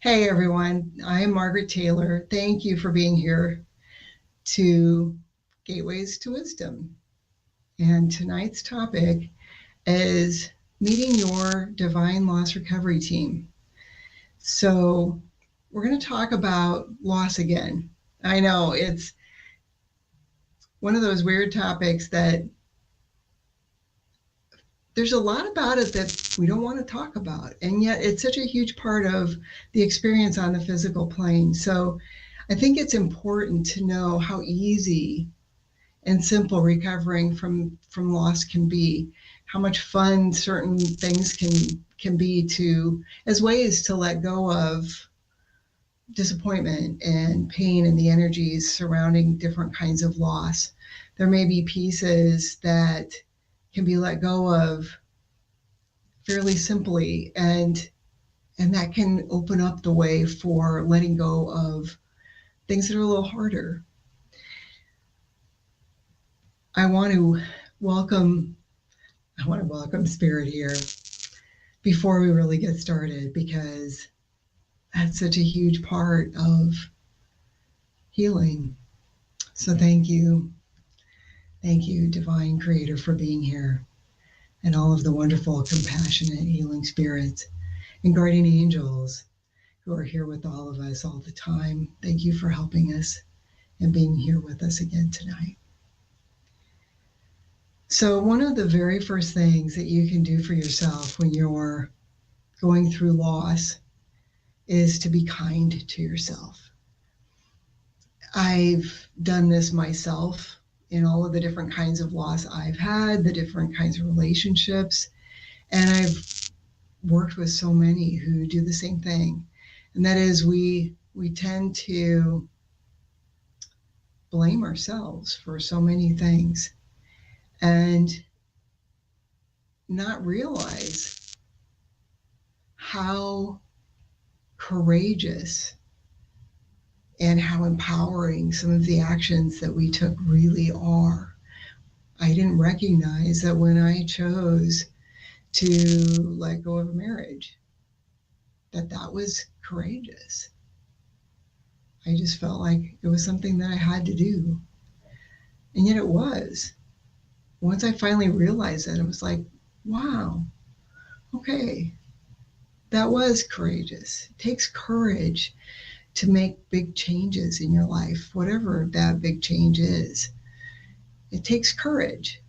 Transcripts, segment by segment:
Hey everyone, I am Margaret Taylor. Thank you for being here to Gateways to Wisdom. And tonight's topic is meeting your divine loss recovery team. So, we're going to talk about loss again. I know it's one of those weird topics that there's a lot about it that we don't want to talk about, and yet it's such a huge part of the experience on the physical plane. So, I think it's important to know how easy and simple recovering from loss can be, how much fun certain things can be to as ways to let go of disappointment and pain and the energies surrounding different kinds of loss. There may be pieces that can be let go of fairly simply, and that can open up the way for letting go of things that are a little harder. I want to welcome Spirit here before we really get started, because that's such a huge part of healing. So thank you, Divine Creator, for being here, and all of the wonderful, compassionate, healing spirits and guardian angels who are here with all of us all the time. Thank you for helping us and being here with us again tonight. So one of the very first things that you can do for yourself when you're going through loss is to be kind to yourself. I've done this myself in all of the different kinds of loss I've had, the different kinds of relationships, and I've worked with so many who do the same thing. And that is we tend to blame ourselves for so many things and not realize how courageous and how empowering some of the actions that we took really are. I didn't recognize that when I chose to let go of a marriage, that was courageous. I just felt like it was something that I had to do. And yet it was. Once I finally realized that, it was like, wow, okay, that was courageous. It takes courage to make big changes in your life, whatever that big change is. It takes courage.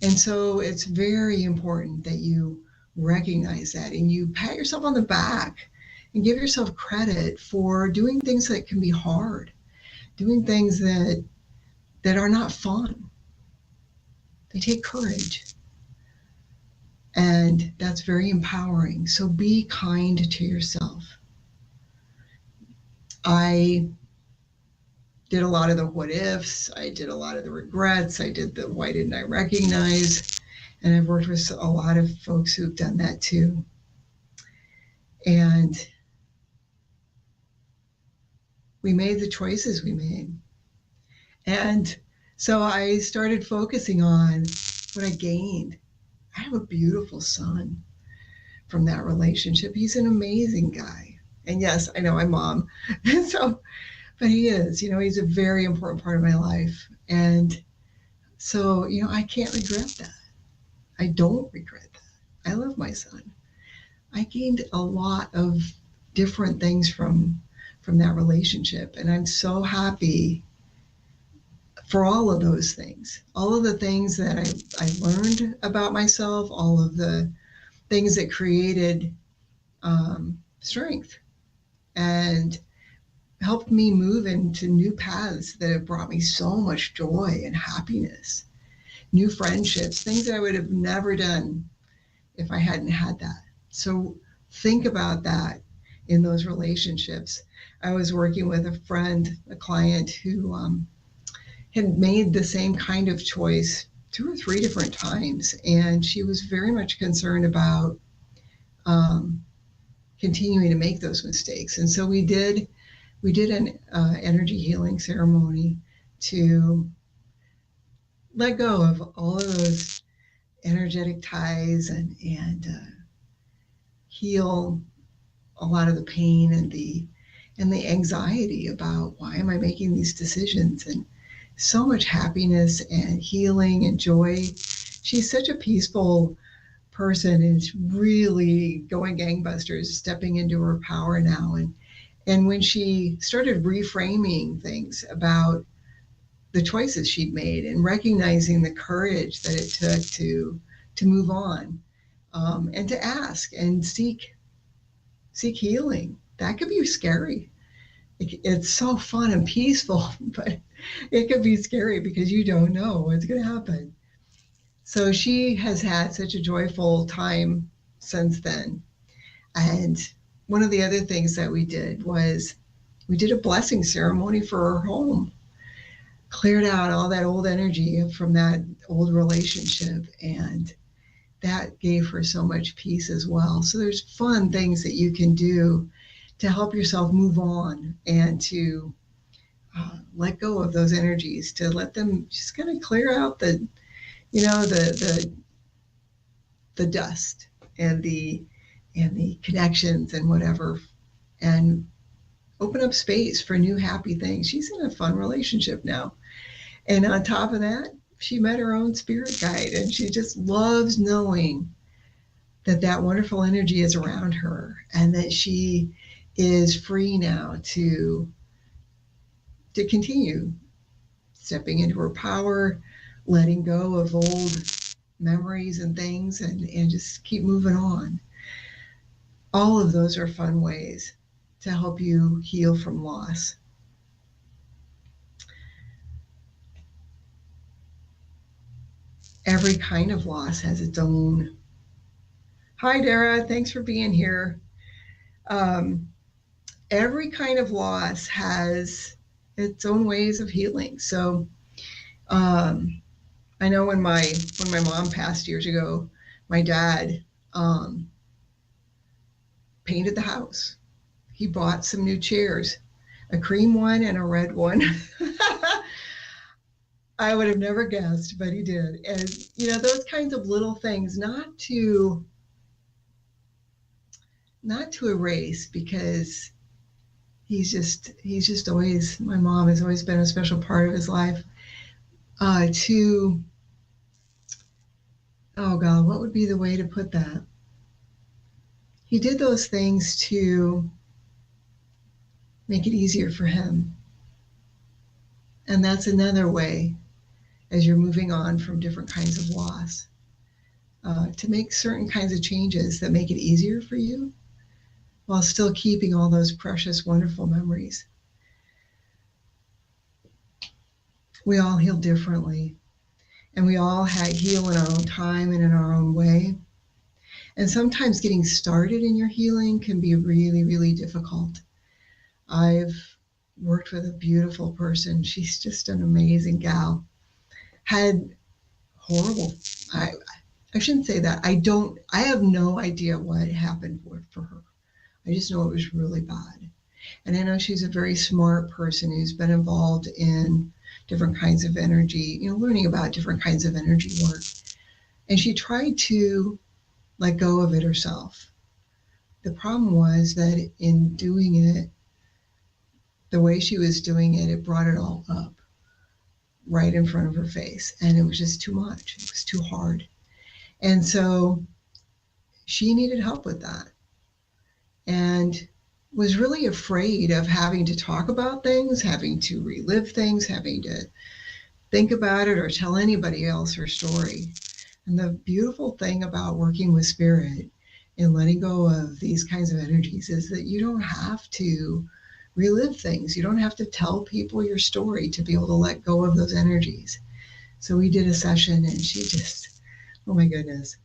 And so it's very important that you recognize that and you pat yourself on the back and give yourself credit for doing things that can be hard, doing things that are not fun. They take courage. And that's very empowering. So be kind to yourself. I did a lot of the what ifs. I did a lot of the regrets. I did the why didn't I recognize? And I've worked with a lot of folks who've done that too. And we made the choices we made. And so I started focusing on what I gained. I have a beautiful son from that relationship. He's an amazing guy. And yes, I know I'm mom. But he is, he's a very important part of my life. And so, I can't regret that. I don't regret that. I love my son. I gained a lot of different things from that relationship. And I'm so happy for all of those things, all of the things that I learned about myself, all of the things that created strength and helped me move into new paths that have brought me so much joy and happiness, new friendships, things that I would have never done if I hadn't had that. So think about that in those relationships. I was working with a friend, a client who had made the same kind of choice 2 or 3 different times, and she was very much concerned about continuing to make those mistakes. And so we did an energy healing ceremony to let go of all of those energetic ties and heal a lot of the pain and the anxiety about why am I making these decisions, and so much happiness and healing and joy. She's such a peaceful person and is really going gangbusters, stepping into her power now. And when she started reframing things about the choices she'd made and recognizing the courage that it took to move on, and to ask and seek healing, that could be scary. It's so fun and peaceful, but it could be scary because you don't know what's going to happen. So she has had such a joyful time since then. And one of the other things that we did was we did a blessing ceremony for her home, cleared out all that old energy from that old relationship, and that gave her so much peace as well. So there's fun things that you can do to help yourself move on and to let go of those energies, to let them just kind of clear out the dust and the connections and whatever, and open up space for new happy things. She's in a fun relationship now. And on top of that, she met her own spirit guide, and she just loves knowing that wonderful energy is around her, and that she is free now to continue stepping into her power, letting go of old memories and things, and just keep moving on. All of those are fun ways to help you heal from loss. Every kind of loss has its own. Hi, Dara. Thanks for being here. Every kind of loss has its own ways of healing. So I know when my mom passed years ago, my dad painted the house. He bought some new chairs, a cream one and a red one. I would have never guessed, but he did. And those kinds of little things, not to erase, because he's just always, my mom has always been a special part of his life. Oh God, what would be the way to put that? He did those things to make it easier for him. And that's another way, as you're moving on from different kinds of loss, to make certain kinds of changes that make it easier for you while still keeping all those precious, wonderful memories. We all heal differently, and we all heal in our own time and in our own way. And sometimes getting started in your healing can be really, really difficult. I've worked with a beautiful person. She's just an amazing gal. Had horrible, I shouldn't say that. I have no idea what happened for her. I just know it was really bad. And I know she's a very smart person who's been involved in different kinds of energy, learning about different kinds of energy work. And she tried to let go of it herself. The problem was that in doing it, the way she was doing it, it brought it all up right in front of her face. And it was just too much. It was too hard. And so she needed help with that, and was really afraid of having to talk about things, having to relive things, having to think about it or tell anybody else her story. And the beautiful thing about working with spirit and letting go of these kinds of energies is that you don't have to relive things. You don't have to tell people your story to be able to let go of those energies. So we did a session, and she just, oh my goodness,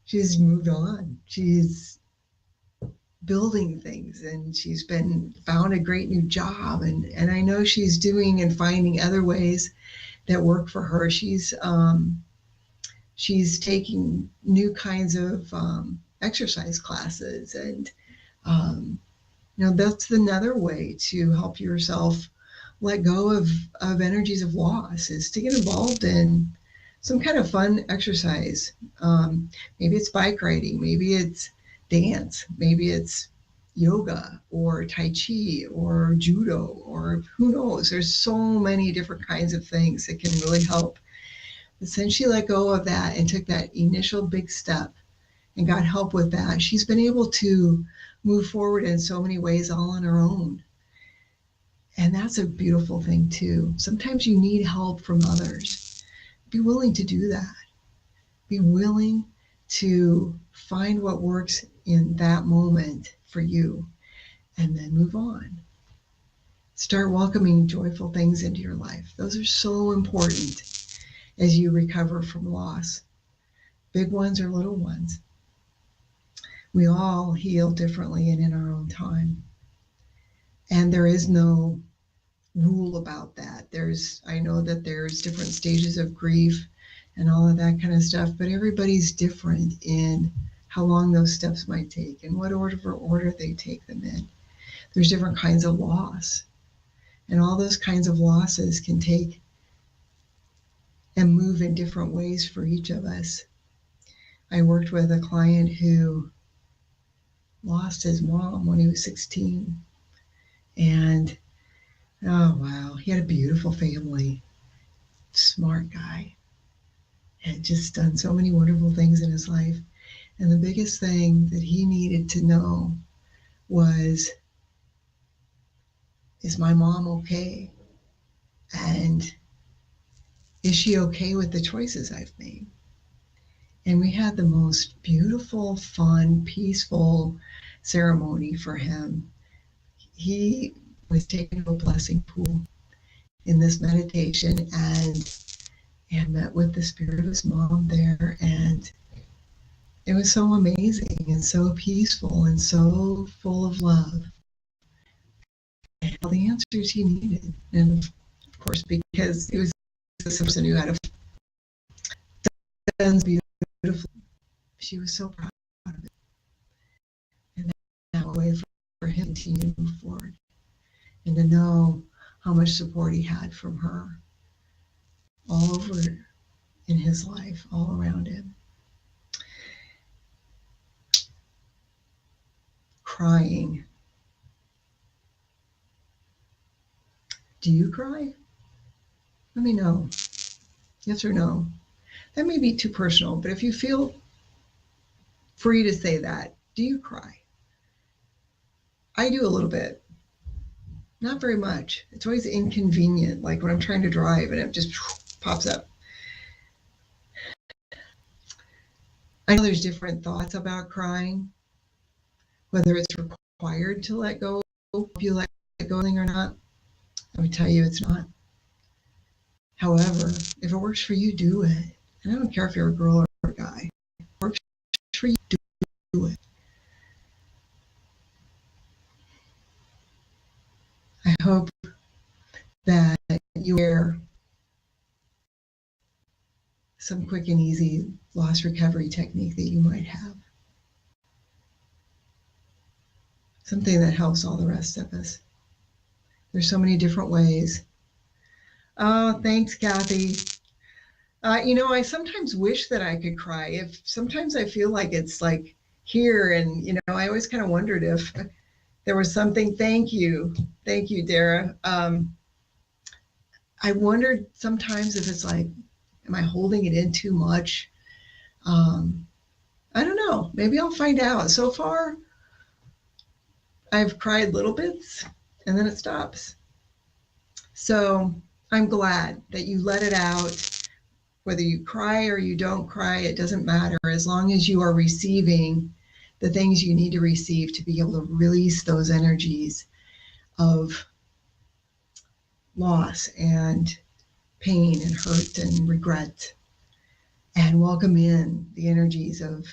she's moved on. She's building things, and she's found a great new job, and I know she's doing and finding other ways that work for her. She's taking new kinds of exercise classes, and that's another way to help yourself let go of energies of loss, is to get involved in some kind of fun exercise. Maybe it's bike riding, maybe it's dance, maybe it's yoga or Tai Chi or judo or who knows. There's so many different kinds of things that can really help. But since she let go of that and took that initial big step and got help with that, she's been able to move forward in so many ways all on her own. And that's a beautiful thing too. Sometimes you need help from others. Be willing to do that. Be willing to find what works in that moment for you and then move on. Start welcoming joyful things into your life. Those are so important as you recover from loss, big ones or little ones. We all heal differently and in our own time. And there is no rule about that. I know that there's different stages of grief and all of that kind of stuff, but everybody's different in how long those steps might take and what order they take them in. There's different kinds of loss, and all those kinds of losses can take and move in different ways for each of us. I worked with a client who lost his mom when he was 16, and oh wow, he had a beautiful family, smart guy, had just done so many wonderful things in his life. And the biggest thing that he needed to know was, is my mom okay? And is she okay with the choices I've made? And we had the most beautiful, fun, peaceful ceremony for him. He was taken to a blessing pool in this meditation and met with the spirit of his mom there. And it was so amazing and so peaceful and so full of love. And all the answers he needed. And of course, because he was this person who had done beautiful, she was so proud of it. And that way for him to continue to move forward and to know how much support he had from her all over in his life, all around him. Crying. Do you cry? Let me know. Yes or no? That may be too personal, but if you feel free to say that, do you cry? I do a little bit. Not very much. It's always inconvenient, like when I'm trying to drive and it just pops up. I know there's different thoughts about crying, whether it's required to let go, if you let go or not. I would tell you it's not. However, if it works for you, do it. And I don't care if you're a girl or a guy. If it works for you, do it. I hope that you share some quick and easy loss recovery technique that you might have. Something that helps all the rest of us. There's so many different ways. Oh, thanks, Kathy. I sometimes wish that I could cry. Sometimes I feel like it's like here, and I always kind of wondered if there was something. Thank you, Dara. I wondered sometimes if it's like, am I holding it in too much? I don't know. Maybe I'll find out. So far, I've cried little bits, and then it stops. So I'm glad that you let it out. Whether you cry or you don't cry, it doesn't matter, as long as you are receiving the things you need to receive to be able to release those energies of loss and pain and hurt and regret, and welcome in the energies of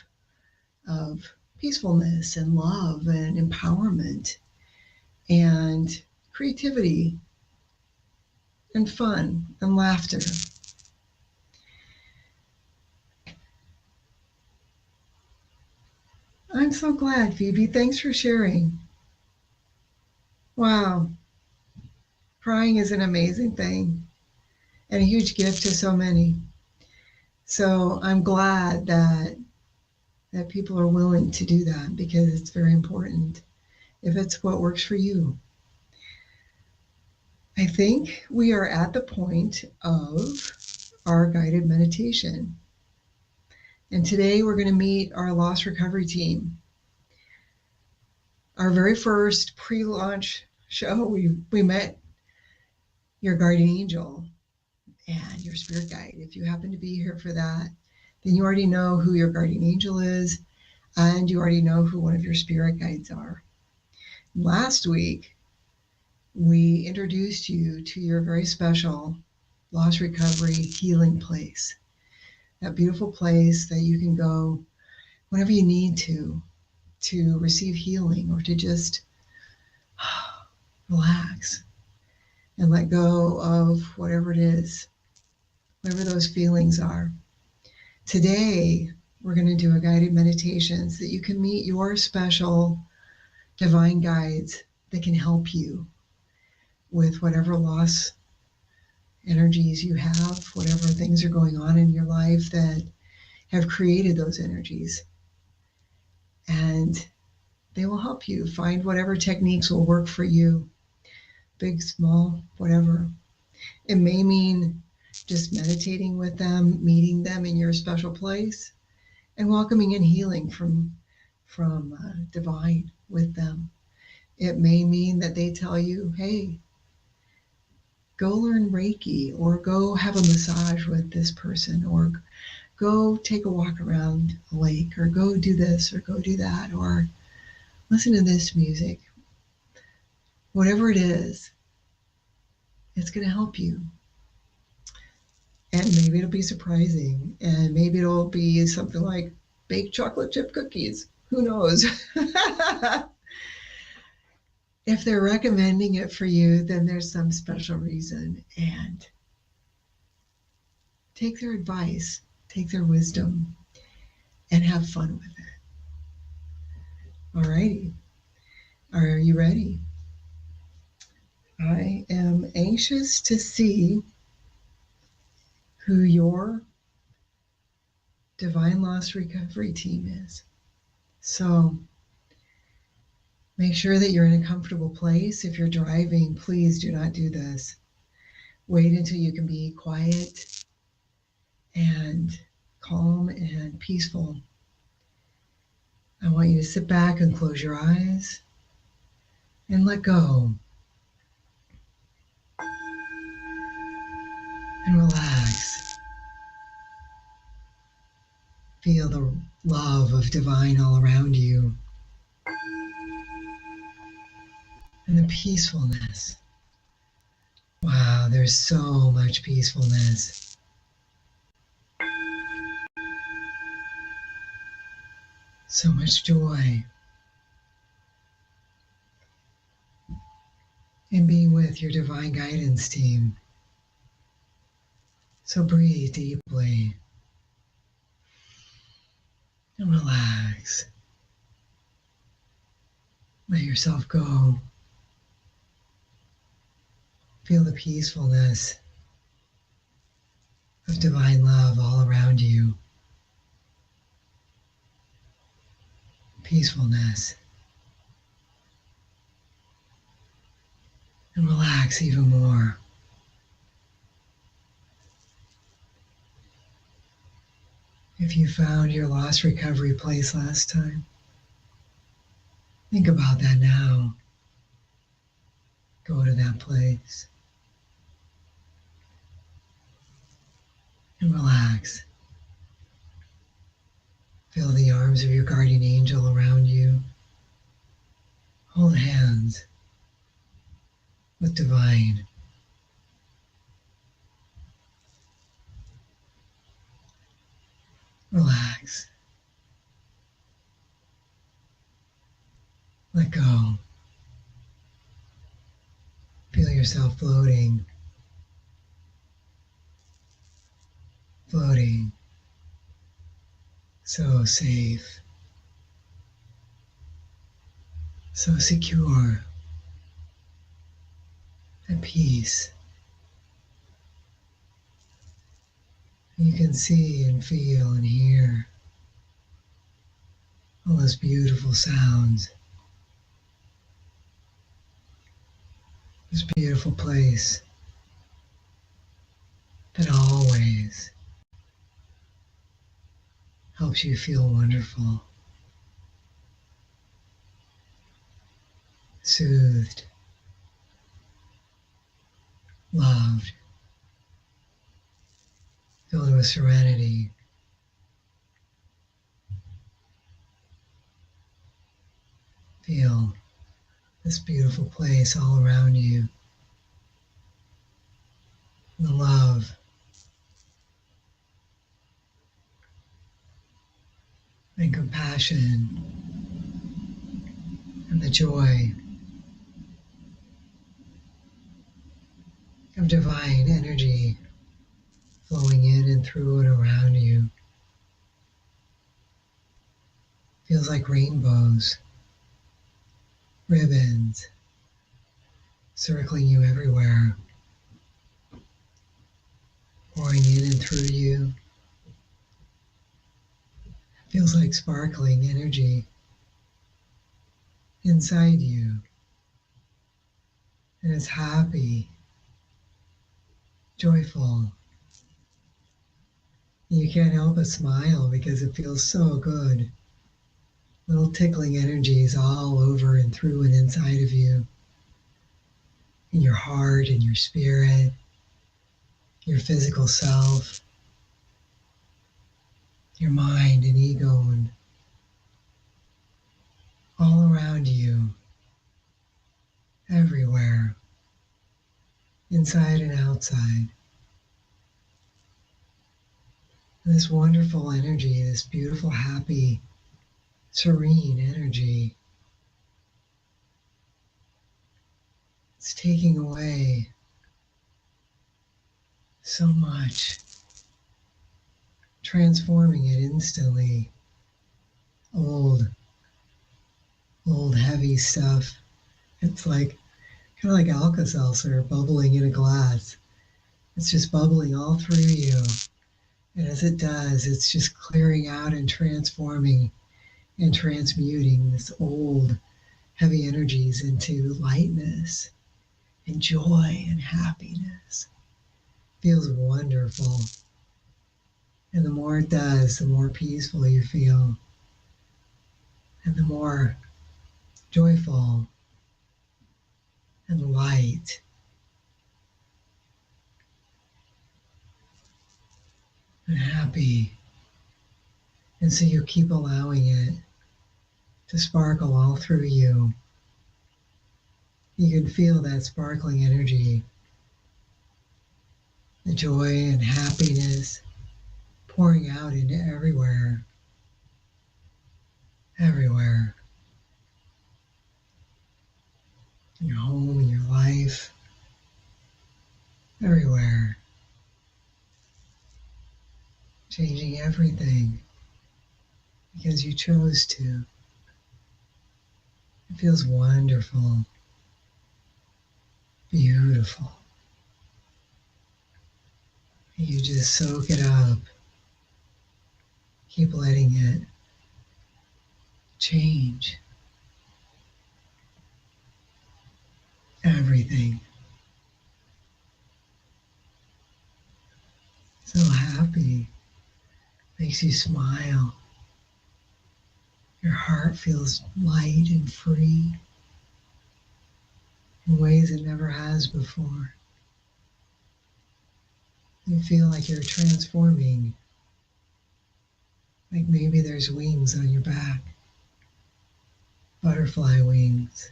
peacefulness and love and empowerment and creativity and fun and laughter. I'm so glad, Phoebe. Thanks for sharing. Wow. Crying is an amazing thing and a huge gift to so many. So I'm glad that people are willing to do that, because it's very important. if it's what works for you. I think we are at the point of our guided meditation. And today we're going to meet our loss recovery team. Our very first pre-launch show, we met your guardian angel and your spirit guide. If you happen to be here for that, then you already know who your guardian angel is, and you already know who one of your spirit guides are. Last week, we introduced you to your very special loss recovery healing place. That beautiful place that you can go whenever you need to receive healing or to just relax and let go of whatever it is, whatever those feelings are. Today, we're going to do a guided meditation so that you can meet your special divine guides that can help you with whatever loss energies you have, whatever things are going on in your life that have created those energies. And they will help you find whatever techniques will work for you, big, small, whatever. It may mean just meditating with them, meeting them in your special place, and welcoming in healing from divine with them. It may mean that they tell you, hey, go learn Reiki, or go have a massage with this person, or go take a walk around a lake, or go do this, or go do that, or listen to this music. Whatever it is, it's going to help you. And maybe it'll be surprising, and maybe it'll be something like baked chocolate chip cookies. Who knows? If they're recommending it for you, then there's some special reason. And take their advice, take their wisdom, and have fun with it. All righty. Are you ready? I am anxious to see who your Divine Loss Recovery team is. So make sure that you're in a comfortable place. If you're driving, please do not do this. Wait until you can be quiet and calm and peaceful. I want you to sit back and close your eyes and let go. And relax. Feel the love of divine all around you. And the peacefulness. Wow, there's so much peacefulness. So much joy. In being with your divine guidance team. So breathe deeply. And relax. Let yourself go. Feel the peacefulness of divine love all around you. Peacefulness. And relax even more. If you found your loss recovery place last time, think about that now. Go to that place. And relax. Feel the arms of your guardian angel around you. Hold hands with divine. Relax. Let go. Feel yourself floating. Floating. So safe. So secure. At peace. You can see and feel and hear all those beautiful sounds This beautiful place that always helps you feel wonderful, soothed, loved, filled with serenity. Feel this beautiful place all around you. The love and compassion and the joy of divine energy flowing in and through and around you. Feels like rainbows, ribbons, circling you everywhere, pouring in and through you. Feels like sparkling energy inside you. And it's happy, joyful. You can't help but smile because it feels so good. Little tickling energies all over and through and inside of you. In your heart and your spirit, your physical self, your mind and ego, and all around you, everywhere, inside and outside. And this wonderful energy, this beautiful, happy, serene energy, it's taking away so much, transforming it instantly. Old heavy stuff. It's like kind of like Alka-Seltzer bubbling in a glass. It's just bubbling all through you. And as it does, it's just clearing out and transforming and transmuting this old heavy energies into lightness and joy and happiness. Feels wonderful. And the more it does, the more peaceful you feel. And the more joyful and light and happy. And so you keep allowing it to sparkle all through you. You can feel that sparkling energy, the joy and happiness pouring out into everywhere, everywhere. In your home, in your life, everywhere. Changing everything because you chose to. It feels wonderful, beautiful. You just soak it up. Keep letting it change everything. So happy. Makes you smile. Your heart feels light and free in ways it never has before. You feel like you're transforming, like maybe there's wings on your back, butterfly wings,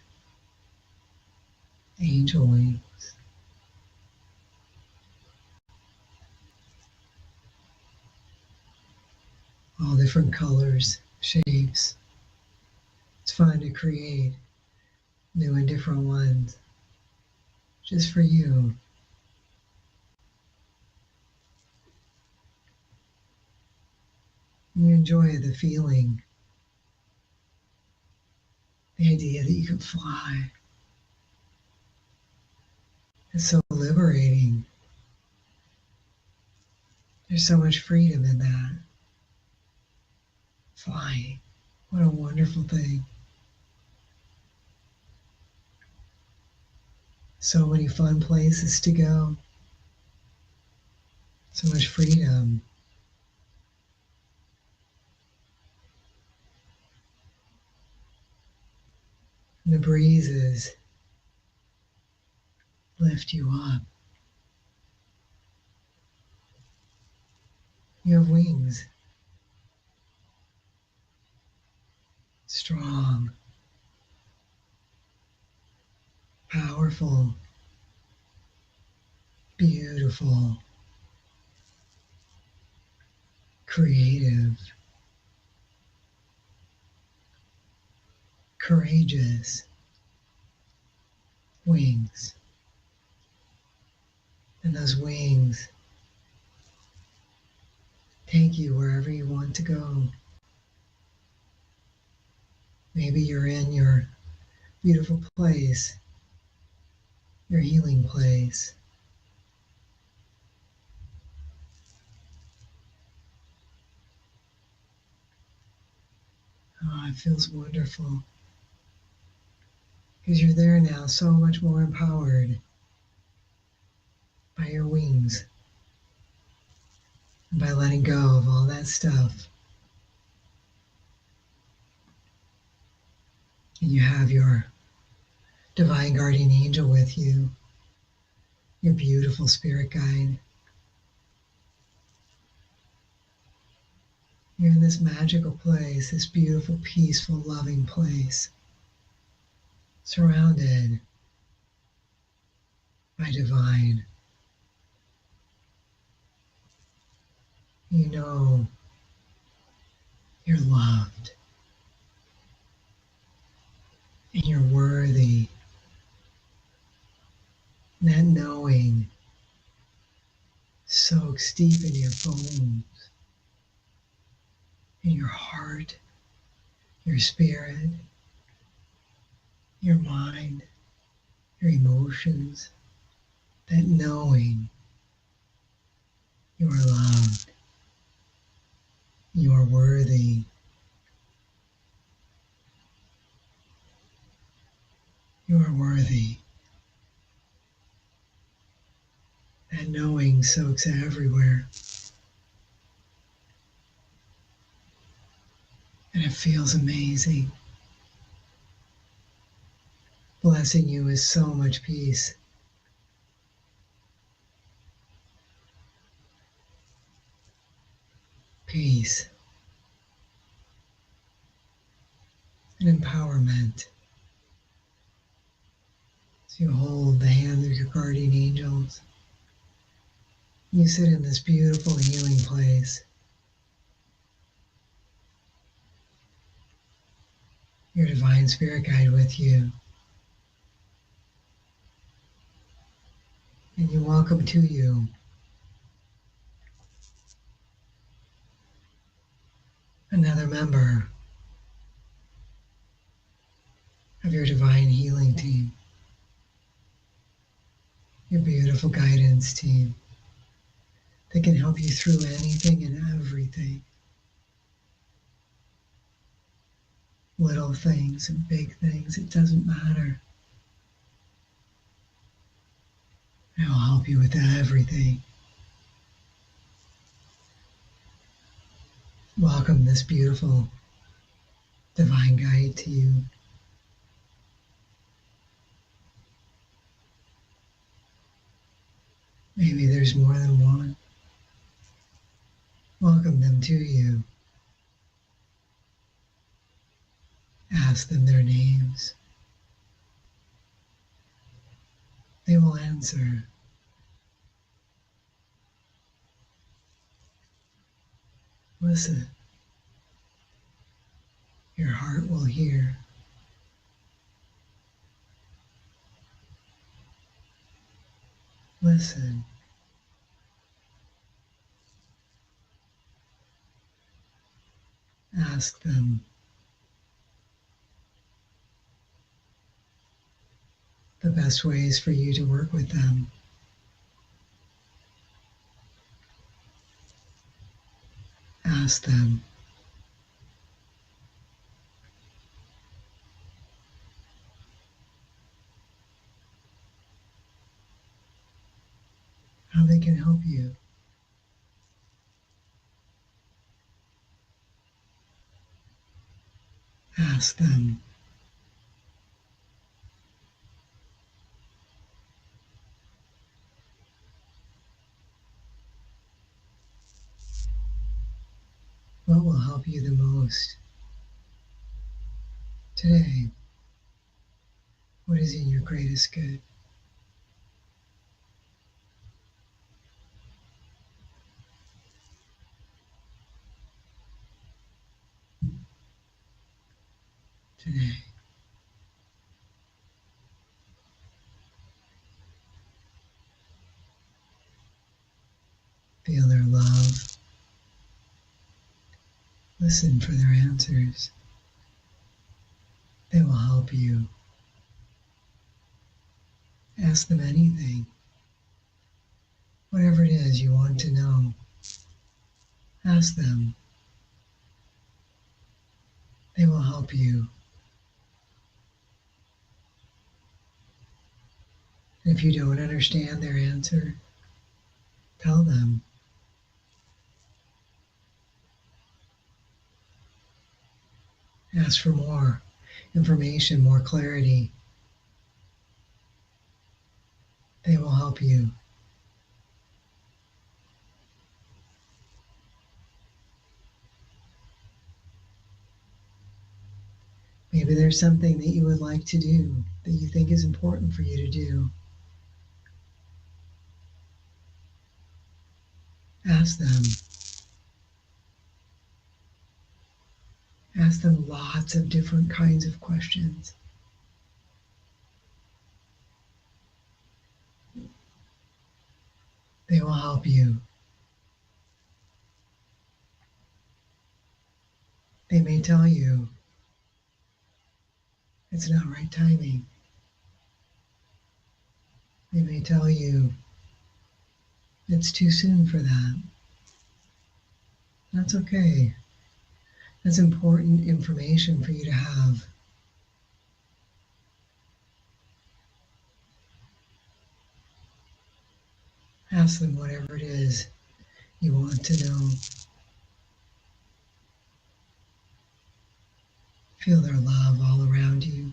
angel wings. All different colors, shapes. It's fun to create new and different ones just for you. You enjoy the feeling, the idea that you can fly. It's so liberating. There's so much freedom in that. Flying. What a wonderful thing. So many fun places to go. So much freedom. And the breezes lift you up. You have wings. Strong, powerful, beautiful, creative, courageous wings. And those wings take you wherever you want to go. Maybe you're in your beautiful place, your healing place. Oh, it feels wonderful because you're there now, so much more empowered by your wings and by letting go of all that stuff. And you have your divine guardian angel with you, your beautiful spirit guide. You're in this magical place, this beautiful, peaceful, loving place, surrounded by divine. You know you're loved and you're worthy. And that knowing soaks deep in your bones, in your heart, your spirit, your mind, your emotions. That knowing you are loved, you are worthy, you are worthy. That knowing soaks everywhere. And it feels amazing. Blessing you with so much peace. Peace and empowerment. So you hold the hand of your guardian angels. You sit in this beautiful healing place. Your divine spirit guide with you. And you welcome to you another member of your divine healing team, your beautiful guidance team that can help you through anything and everything. Little things and big things, it doesn't matter. It will help you with everything. Welcome this beautiful divine guide to you. Maybe there's more than one. Welcome them to you. Ask them their names. They will answer. Listen. Your heart will hear. Listen. Ask them the best ways for you to work with them. Ask them. Ask them. What will help you the most today? What is in your greatest good? Today. Feel their love. Listen for their answers. They will help you. Ask them anything. Whatever it is you want to know, ask them. They will help you. And if you don't understand their answer, tell them. Ask for more information, more clarity. They will help you. Maybe there's something that you would like to do that you think is important for you to do. Ask them. Ask them lots of different kinds of questions. They will help you. They may tell you it's not right timing. They may tell you it's too soon for that. That's okay. That's important information for you to have. Ask them whatever it is you want to know. Feel their love all around you.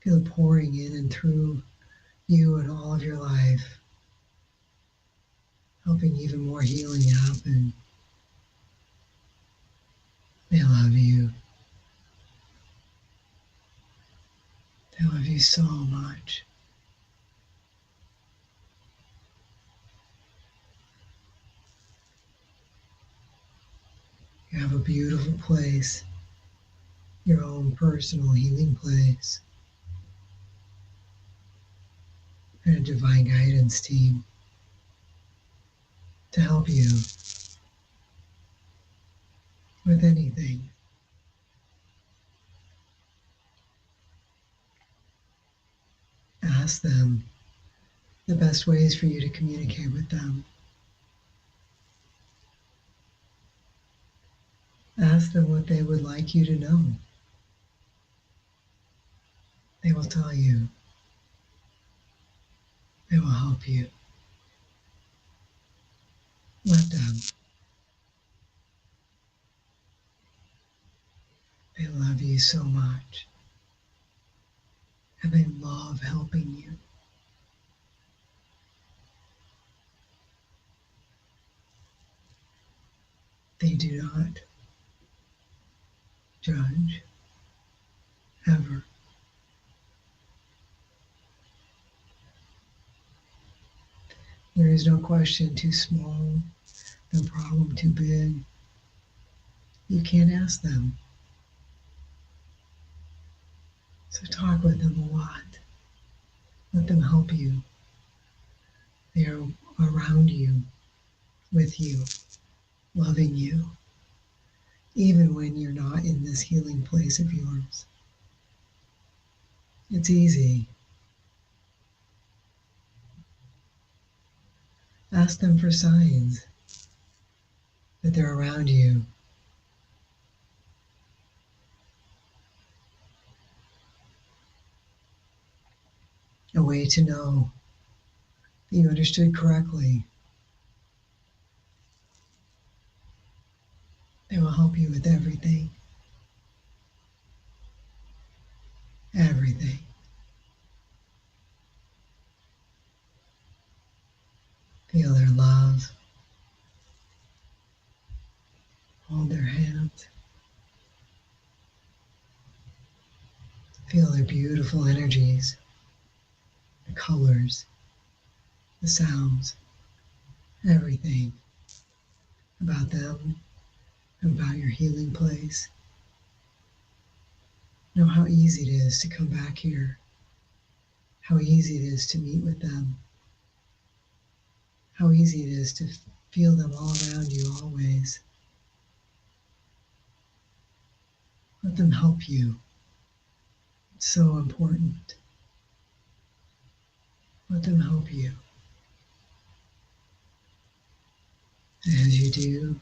Feel it pouring in and through you and all of your life, helping even more healing happen. They love you. They love you so much. You have a beautiful place, your own personal healing place, and a divine guidance team to help you with anything. Ask them the best ways for you to communicate with them. Ask them what they would like you to know. They will tell you. They will help you. Let them. They love you so much. And they love helping you. They do not judge ever. There is no question too small, no problem too big. You can't ask them. So talk with them a lot. Let them help you. They are around you, with you, loving you, even when you're not in this healing place of yours. It's easy. Ask them for signs that they're around you. A way to know that you understood correctly. They will help you with everything. everything. Feel their love. Hold their hands. Feel their beautiful energies, the colors, the sounds, everything about them and about your healing place. Know how easy it is to come back here, how easy it is to meet with them, how easy it is to feel them all around you always. Let them help you. It's so important. Let them help you. And as you do,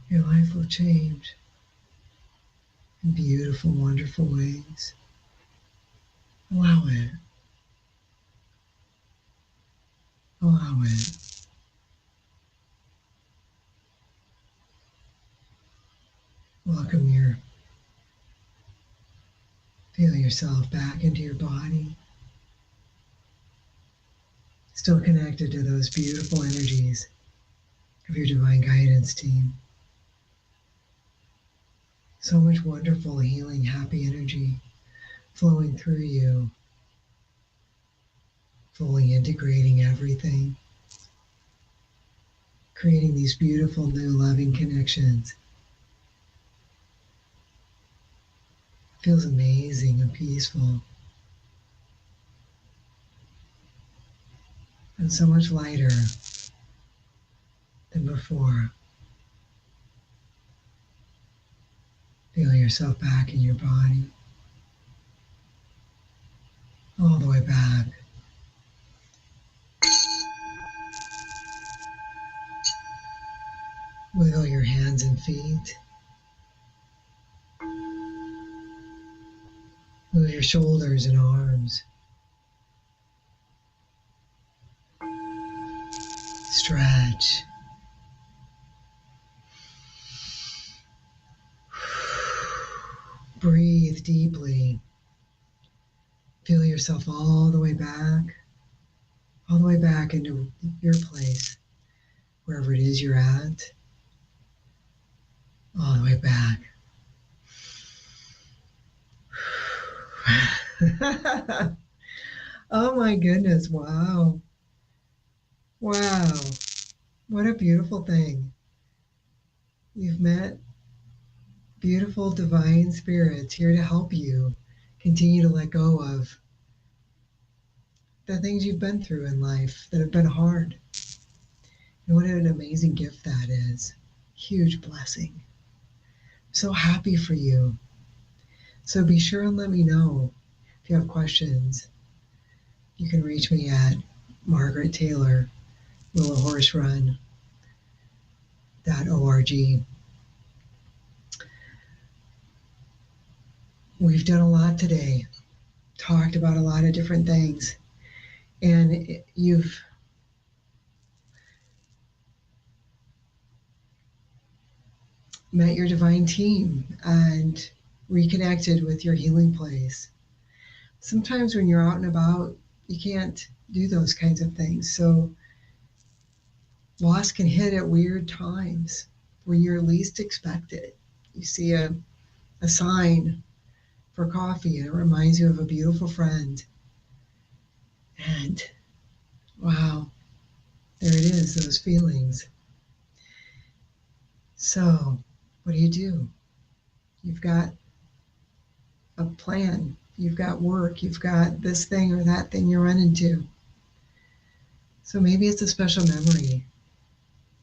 your life will change in beautiful, wonderful ways. Allow it. Allow it. Welcome feel yourself back into your body. Still connected to those beautiful energies of your divine guidance team. So much wonderful, healing, happy energy flowing through you, fully integrating everything, creating these beautiful, new, loving connections. Feels amazing and peaceful. And so much lighter than before. Feel yourself back in your body, all the way back. Wiggle your hands and feet. Move your shoulders and arms. Stretch. Breathe deeply. Feel yourself all the way back into your place, wherever it is you're at, all the way back. Oh my goodness, wow. Wow, what a beautiful thing. You've met beautiful divine spirits here to help you continue to let go of the things you've been through in life that have been hard. And what an amazing gift that is. Huge blessing. So happy for you. So be sure and let me know if you have questions. You can reach me at Margaret Taylor, willowhorserun.org. We've done a lot today, talked about a lot of different things, and you've met your divine team and reconnected with your healing place. Sometimes when you're out and about, you can't do those kinds of things. So loss can hit at weird times when you're least expected. You see a sign for coffee and it reminds you of a beautiful friend. And wow, there it is, those feelings. So what do? You've got a plan, you've got work, you've got this thing or that thing you're running to. So maybe it's a special memory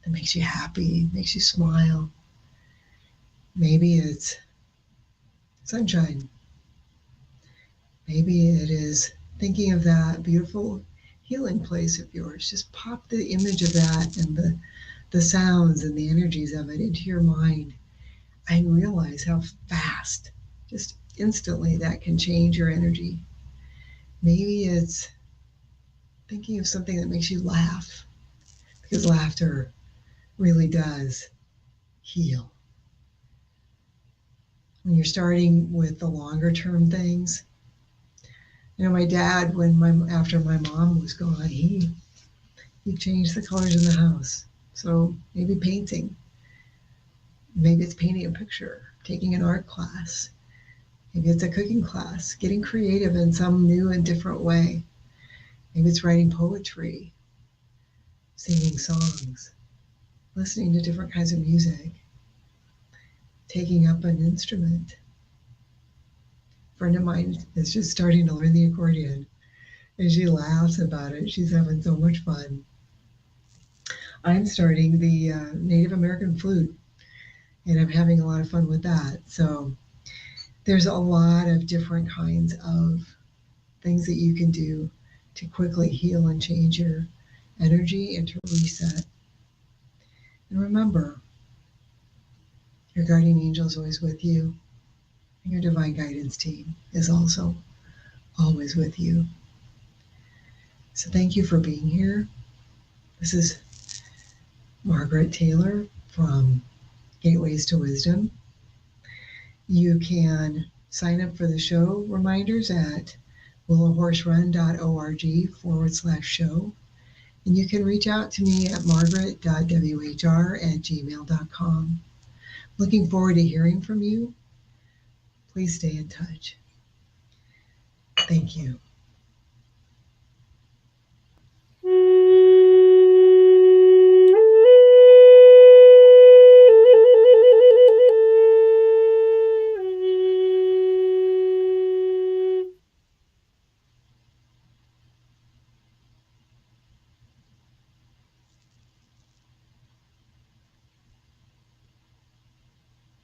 that makes you happy, makes you smile. Maybe it's sunshine. Maybe it is thinking of that beautiful healing place of yours. Just pop the image of that and the sounds and the energies of it into your mind and realize how fast, just instantly, that can change your energy. Maybe it's thinking of something that makes you laugh, because laughter really does heal. when you're starting with the longer term things. My dad, after my mom was gone, he changed the colors in the house. So maybe painting, maybe it's painting a picture, taking an art class, maybe it's a cooking class, getting creative in some new and different way. Maybe it's writing poetry, singing songs, listening to different kinds of music, taking up an instrument. A friend of mine is just starting to learn the accordion, and she laughs about it. She's having so much fun. I'm starting the Native American flute, and I'm having a lot of fun with that. So there's a lot of different kinds of things that you can do to quickly heal and change your energy and to reset. And remember, your guardian angel is always with you, and your divine guidance team is also always with you. So thank you for being here. This is Margaret Taylor from Gateways to Wisdom. You can sign up for the show reminders at willowhorserun.org/show. And you can reach out to me at margaret.whr@gmail.com. Looking forward to hearing from you. Please stay in touch. Thank you.